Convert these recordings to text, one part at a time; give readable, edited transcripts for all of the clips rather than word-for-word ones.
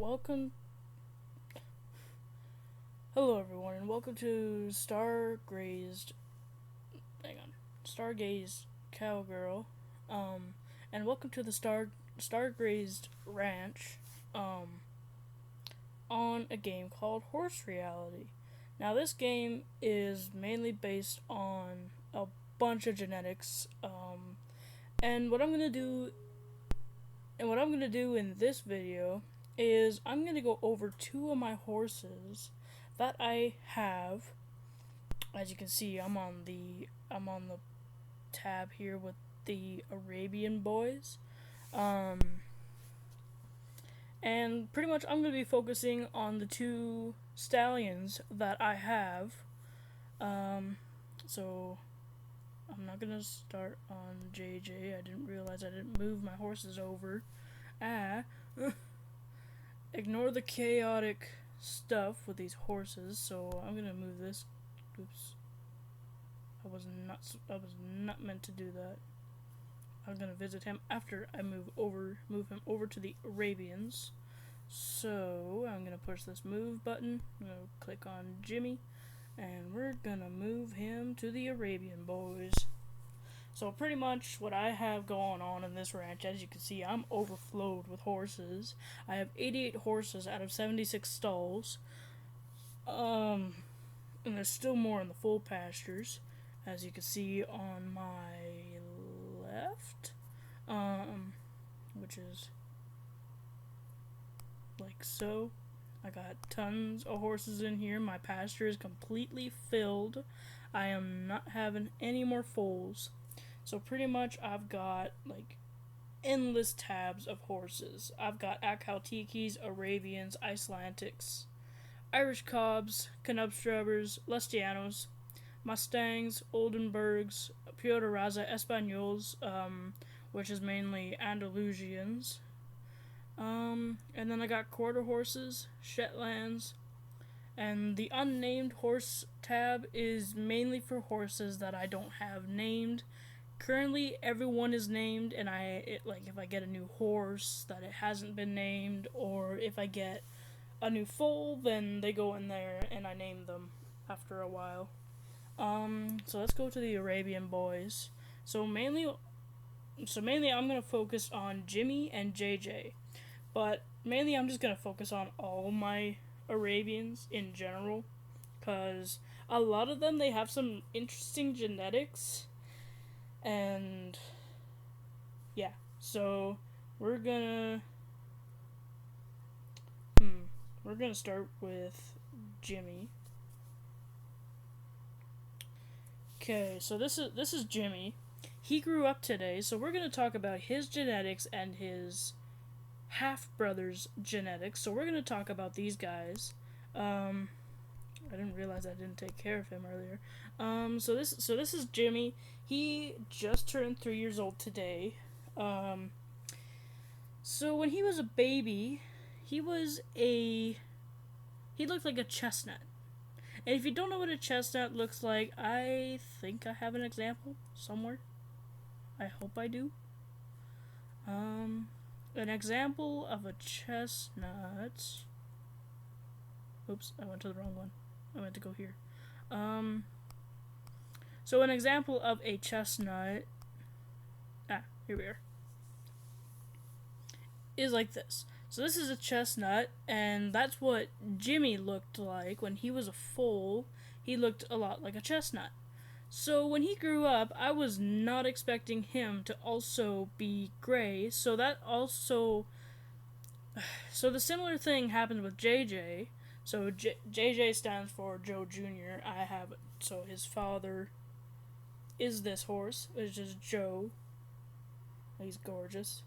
welcome. Hello, everyone, and welcome to Stargazed Cowgirl, and welcome to the Stargazed Ranch, on a game called Horse Reality. Now, this game is mainly based on a bunch of genetics, and what I'm gonna do, in this video is I'm gonna go over two of my horses that I have. As you can see, I'm on the tab here with the Arabian boys. And pretty much I'm going to be focusing on the two stallions that I have. So I'm not going to start on JJ. I didn't realize I didn't move my horses over. Ignore the chaotic stuff with these horses, so I'm gonna move this. Oops. I was not meant to do that. I'm gonna visit him after I move him over to the Arabians. So I'm gonna push this move button. I'm gonna click on Jimmy, and we're gonna move him to the Arabian boys. So pretty much what I have going on in this ranch, as you can see, I'm overflowed with horses. I have 88 horses out of 76 stalls. And there's still more in the full pastures, as you can see on my left. Which is like so. I got tons of horses in here. My pasture is completely filled. I am not having any more foals. So pretty much I've got like endless tabs of horses. I've got Akhautikis, Arabians, Icelandics, Irish Cobs, Canubstrubbers, Lustianos, Mustangs, Oldenburgs, Pioraza Espanols, which is mainly Andalusians. And then I got quarter horses, Shetlands, and the unnamed horse tab is mainly for horses that I don't have named. Currently, everyone is named, and if I get a new horse that it hasn't been named, or if I get a new foal, then they go in there, and I name them after a while. So let's go to the Arabian boys. So mainly I'm gonna focus on Jimmy and JJ, but mainly I'm just gonna focus on all my Arabians in general, cause a lot of them, they have some interesting genetics. And yeah, so we're gonna start with Jimmy. Okay, so this is Jimmy. He grew up today, so we're gonna talk about his genetics and his half brother's genetics. So we're gonna talk about these guys. I didn't realize I didn't take care of him earlier. So this is Jimmy. He just turned 3 years old today. So when he was a baby, he looked like a chestnut. And if you don't know what a chestnut looks like, I think I have an example somewhere. I hope I do. An example of a chestnut. Oops, I went to the wrong one. I meant to go here. So an example of a chestnut, here we are, is like this. So this is a chestnut, and that's what Jimmy looked like when he was a foal. He looked a lot like a chestnut. So when he grew up, I was not expecting him to also be gray, so the similar thing happened with JJ. So JJ stands for Joe Jr. So his father is this horse, which is Joe. He's gorgeous.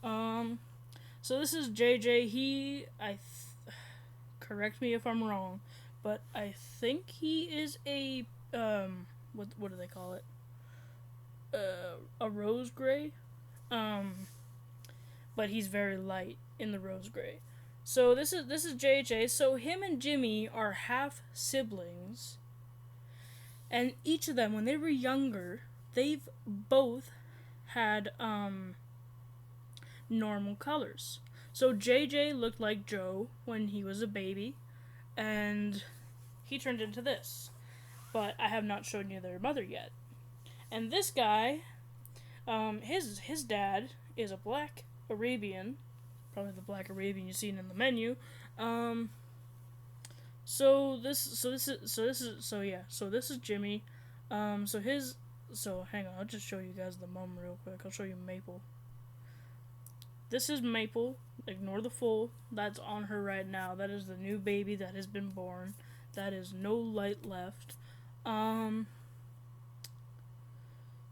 So this is JJ. Correct me if I'm wrong, but I think he is a, what do they call it? A rose gray. But he's very light in the rose gray. So this is JJ. So him and Jimmy are half siblings, and each of them, when they were younger, they've both had normal colors. So JJ looked like Joe when he was a baby, and he turned into this. But I have not shown you their mother yet. And this guy, his dad is a black Arabian, probably the black Arabian you've seen in the menu. Um, so this is Jimmy. So hang on, I'll just show you guys the mom real quick. I'll show you Maple. This is Maple. Ignore the full. That's on her right now. That is the new baby that has been born. That is no light left.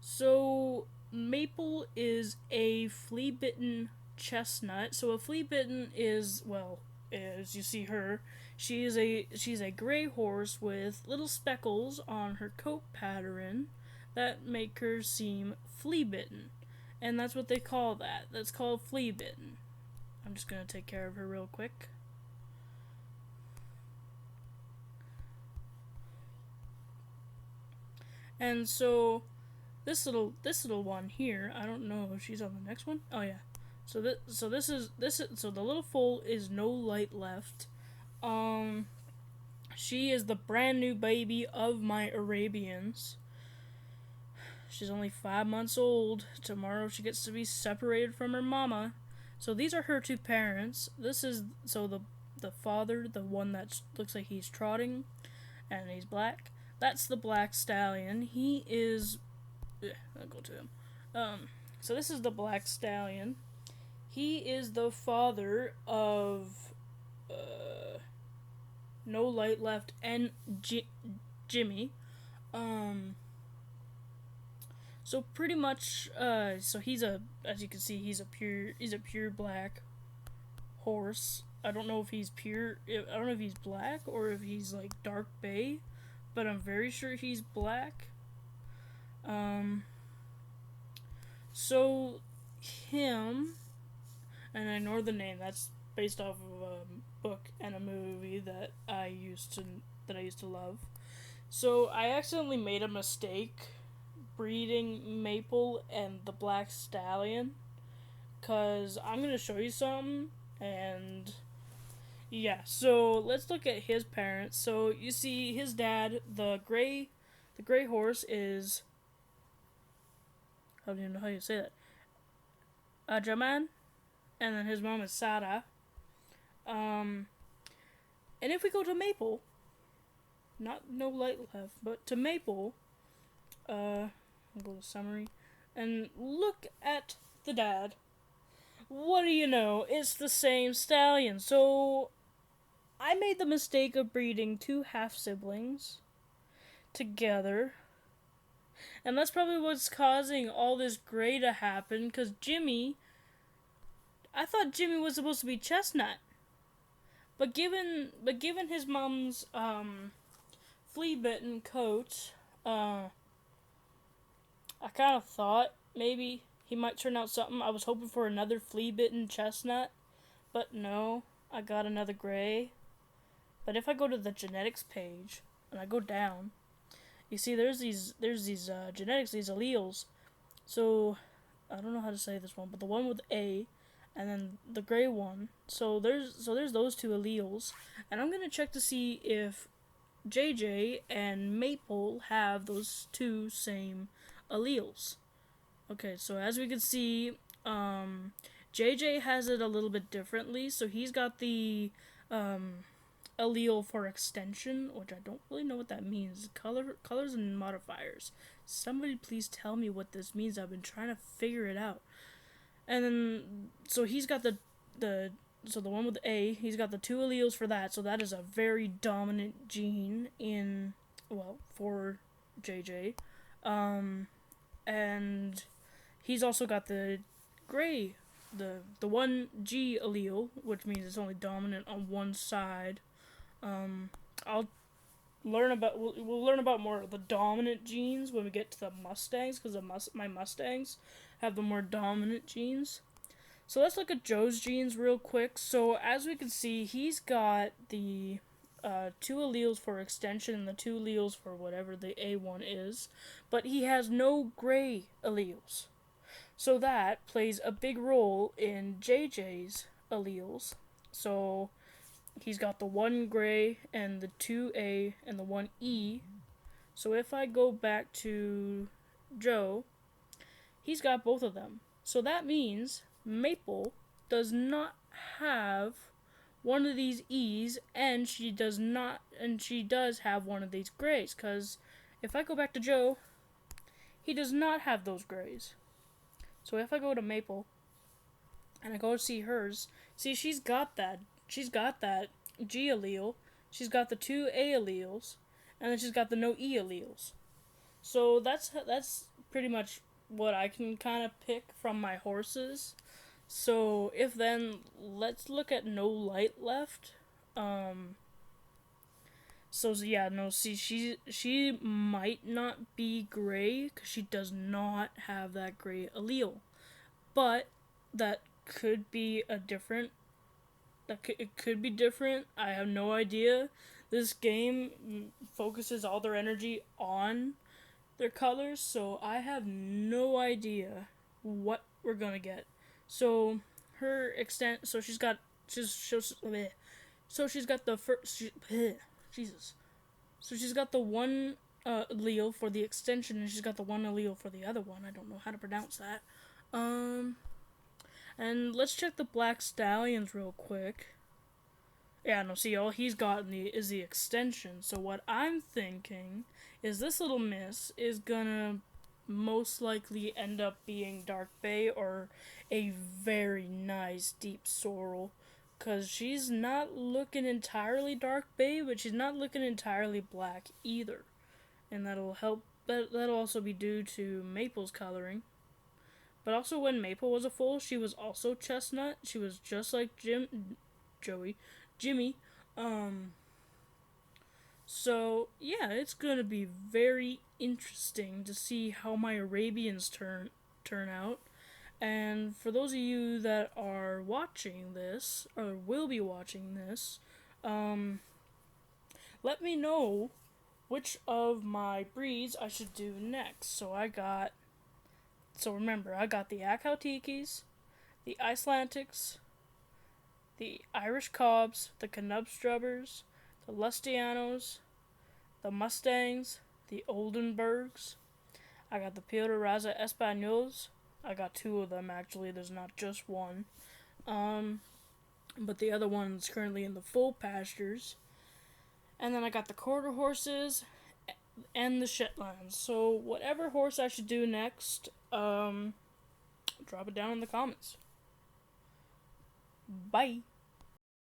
So Maple is a flea-bitten chestnut. So a flea-bitten is, well, as you see her, she's a gray horse with little speckles on her coat pattern that make her seem flea-bitten. And that's what they call that. That's called flea-bitten. I'm just going to take care of her real quick. And so this little one here, I don't know if she's on the next one. Oh yeah. So this is so the little foal is no light left. She is the brand new baby of my Arabians. She's only 5 months old. Tomorrow she gets to be separated from her mama. So these are her two parents. This is the father, the one that looks like he's trotting, and he's black. That's the black stallion. He is. I'll go to him. So this is the black stallion. He is the father of No Light Left and Jimmy. So pretty much, so he's as you can see, he's a pure black horse. I don't know if he's I don't know if he's black or if he's like dark bay, but I'm very sure he's black. So him, and I ignore the name. That's based off of a book and a movie that I used to love. So I accidentally made a mistake breeding Maple and the black stallion, cause I'm gonna show you something. And yeah, so let's look at his parents. So you see his dad, the gray horse is, I don't even know how you say that, Ajaman, and then his mom is Sarah. And if we go to Maple, not No Light Left, but to Maple, I'll go to summary, and look at the dad. What do you know? It's the same stallion. So I made the mistake of breeding two half-siblings together. And that's probably what's causing all this gray to happen, because I thought Jimmy was supposed to be chestnut. But given his mom's flea-bitten coat, I kind of thought maybe he might turn out something. I was hoping for another flea-bitten chestnut, but no, I got another gray. But if I go to the genetics page and I go down, you see there's these genetics, these alleles. So I don't know how to say this one, but the one with A, and then the gray one. So there's those two alleles, and I'm gonna check to see if JJ and Maple have those two same alleles. Okay, so as we can see, JJ has it a little bit differently. So he's got the allele for extension, which I don't really know what that means. Colors and modifiers. Somebody please tell me what this means. I've been trying to figure it out. And then, so he's got the one with A, he's got the two alleles for that, so that is a very dominant gene for JJ. And he's also got the gray, the 1G allele, which means it's only dominant on one side. We'll learn about more of the dominant genes when we get to the Mustangs, because my Mustangs have the more dominant genes. So let's look at Joe's genes real quick. So as we can see, he's got the two alleles for extension and the two alleles for whatever the A1 is, but he has no gray alleles. So that plays a big role in JJ's alleles. So he's got the 1 gray and the 2A and the 1 E. So if I go back to Joe, he's got both of them. So that means Maple does not have one of these E's, and she does have one of these grays, because if I go back to Joe, he does not have those grays. So if I go to Maple and I go to see hers, see, she's got that G allele, she's got the 2A alleles, and then she's got the no E alleles. So that's pretty much what I can kind of pick from my horses. So if then, let's look at no light left. So yeah, no, see, she might not be gray because she does not have that gray allele, but that could be it could be different. I have no idea. This game focuses all their energy on their colors, so I have no idea what we're gonna get. So her extent, so she's got the first, Jesus. So she's got the 1 allele for the extension, and she's got the 1 allele for the other one. I don't know how to pronounce that. And let's check the Black Stallions real quick. Yeah, no, see, all he's got is the extension. So what I'm thinking is this little miss is gonna most likely end up being Dark Bay or a very nice Deep Sorrel. Because she's not looking entirely Dark Bay, but she's not looking entirely black either. And that'll help. That'll also be due to Maple's coloring. But also when Maple was a foal, she was also chestnut. She was just like Jimmy. So yeah, it's gonna be very interesting to see how my Arabians turn out. And for those of you that are watching this, or will be watching this, let me know which of my breeds I should do next. So remember, I got the Akautikis, the Icelandics, the Irish Cobs, the Canup-Strubbers, the Lustianos, the Mustangs, the Oldenburgs. I got the Piedra Raza Espanols. I got 2 of them, actually. There's not just one. But the other one's currently in the full pastures. And then I got the quarter horses and the Shetlands. So whatever horse I should do next, drop it down in the comments. Bye.